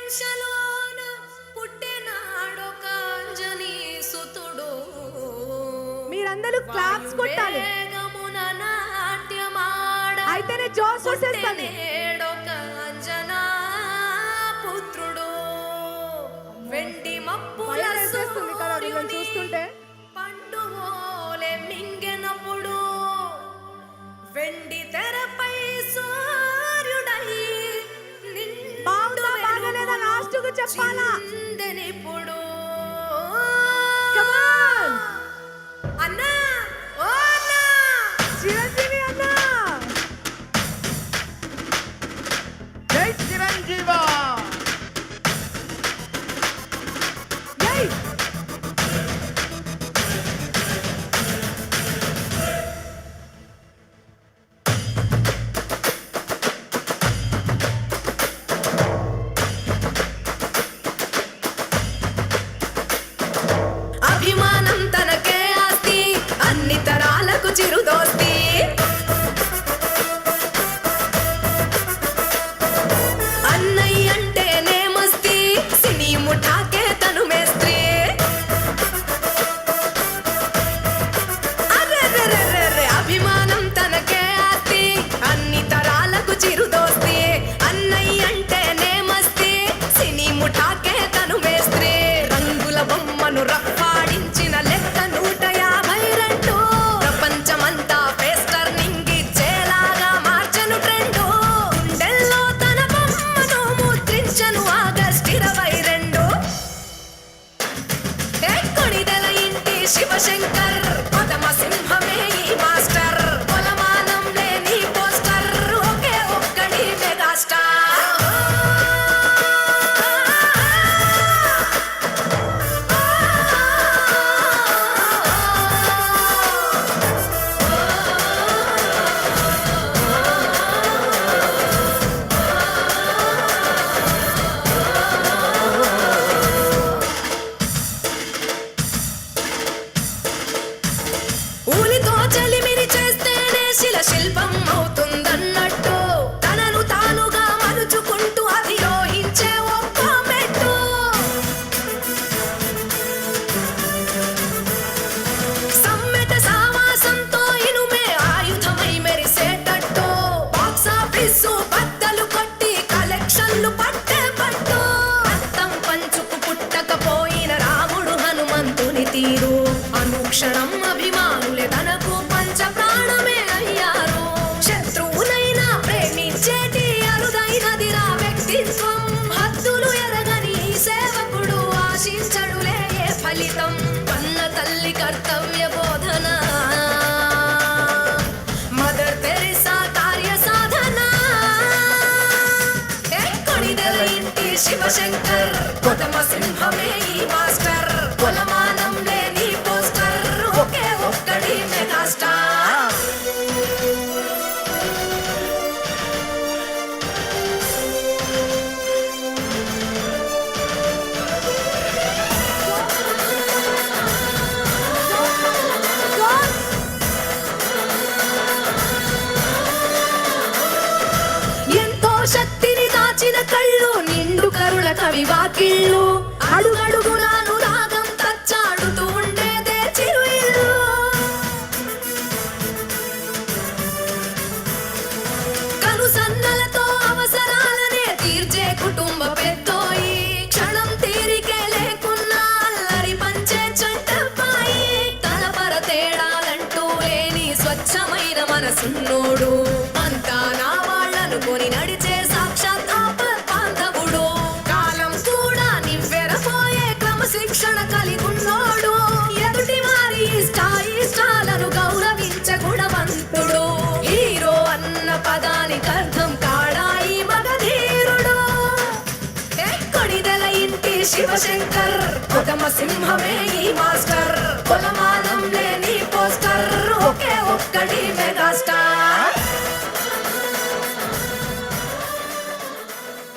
గుడిసెలోన పుట్టినాడొక అంజనీ సుతుడు. మీరందరూ క్లాప్స్ కొట్టాలి. వేగమున నాట్యమాడ అయితేనే జోస్ వచ్చేస్తుంది. పుట్టినేడొక అంజనా పుత్రుడు. వెండి మప్పుల వేసేస్తుంది కదా వీళ్ళని చూస్తుంటే. పండువోలే మింగెనప్పుడు వెండి తెరపై సూర్యుడై బాగలేదా లాస్ట్కు చెప్పాలా ఇప్పుడు అన్నా ఓ అన్నా చిరంజీవి అన్నా జై చిరంజీవా జై అభిమానం తనకే ఆస్తి అన్ని తరాలకు చిరుదోస్తి. అన్నయ్య అంటేనే మస్తి సినీ ముఠాకే తను మేస్త్రి. అరెరెరెరెరె అభిమానం తనకే ఆస్తి అన్ని తరాలకు చిరుదోస్తి. అన్నయ్య అంటేనే మస్తి సినీ ముఠాకే తను మేస్త్రి. రంగుల బొమ్మను రప్పాడించిన లెక్క 152. ప్రపంచమంతా పేస్టర్ నింగిచ్చేలాగా మార్చను ట్రెండు. గుండెల్లో తన బొమ్మను ముద్రించను ఆగస్ట్ 22. కొణిదెల ఇంటి శివశంకర్ పదమ సింహమే ఈ మాస్టర్. కొలమానం లేని పోస్టర్ ఒకే ఒక్కడి మెగాస్టార్. ఊలితో చలిమిని చేస్తేనే శిల శిల్పం అవుతుందన్నట్టు తనను తానుగా మలుచుకుంటూ అధిరోహించే ఒక్క మెట్టు. సమ్మెట సావాసంతో ఇనుమే ఆయుధమై మెరిసేటట్టు బాక్సాఫీసు బద్దలు కొట్టి కలెక్షన్లు పట్టే పట్టు. రక్తం పంచుకు పుట్టకపోయిన రాముడు హనుమంతుని తీరు అనుక్షణం అభిమానులే తనకు పంచ ప్రాణమే అయ్యారు. శత్రువునైనా ప్రేమించేటి అరుదైనదిరా వ్యక్తిత్వం. హద్దులు ఎరగని ఈ సేవకుడు ఆశించడులే ఏ ఫలితం. కన్న తల్లి కర్తవ్య బోధన మదర్ తెరిసా కార్య సాధన. కొణిదెల ఇంటి శివశంకర్ కొదమ సింహమే ఈ మాస్టర్. కొలమానం లేని పోస్టర్ ఒకే ఒక్కడి మెగాస్టార్. ఎంతో శక్తిని దాచిన కళ్ళు నిండు కరుణ కవి వాకిళ్ళు. అడుగడుగునాను రాగం తచ్చాడుతూ ఉండేదే చిరు ఇల్లు. కనుసన్నలతో అవసరాలనే తీర్చే కుటుంబ పెద్దోయి. క్షణం తీరికే లేకున్నా అల్లరి పంచే చంటపాయి. తలపర తేడాలంటూ లేని స్వచ్ఛమైన మనసున్నోడు. అంతా నా వాళ్ళనుకొని నడిచే సాక్షాత్ బాంధవుడు. కాలం కూడా నివ్వెరపోయే క్రమశిక్షణ కలిగున్నోడు. ఎదుటి వారి ఇష్టాలను గౌరవించే గుణవంతుడు. హీరో అన్న పదానికి అర్థం కాడాయి మగధీరుడు. కొణిదెల ఇంటి శివశంకర్ కొదమ సింహమే ఈ మాస్టర్. కొలమానం లేని పోస్టర్ ఒకే ఒక్కడి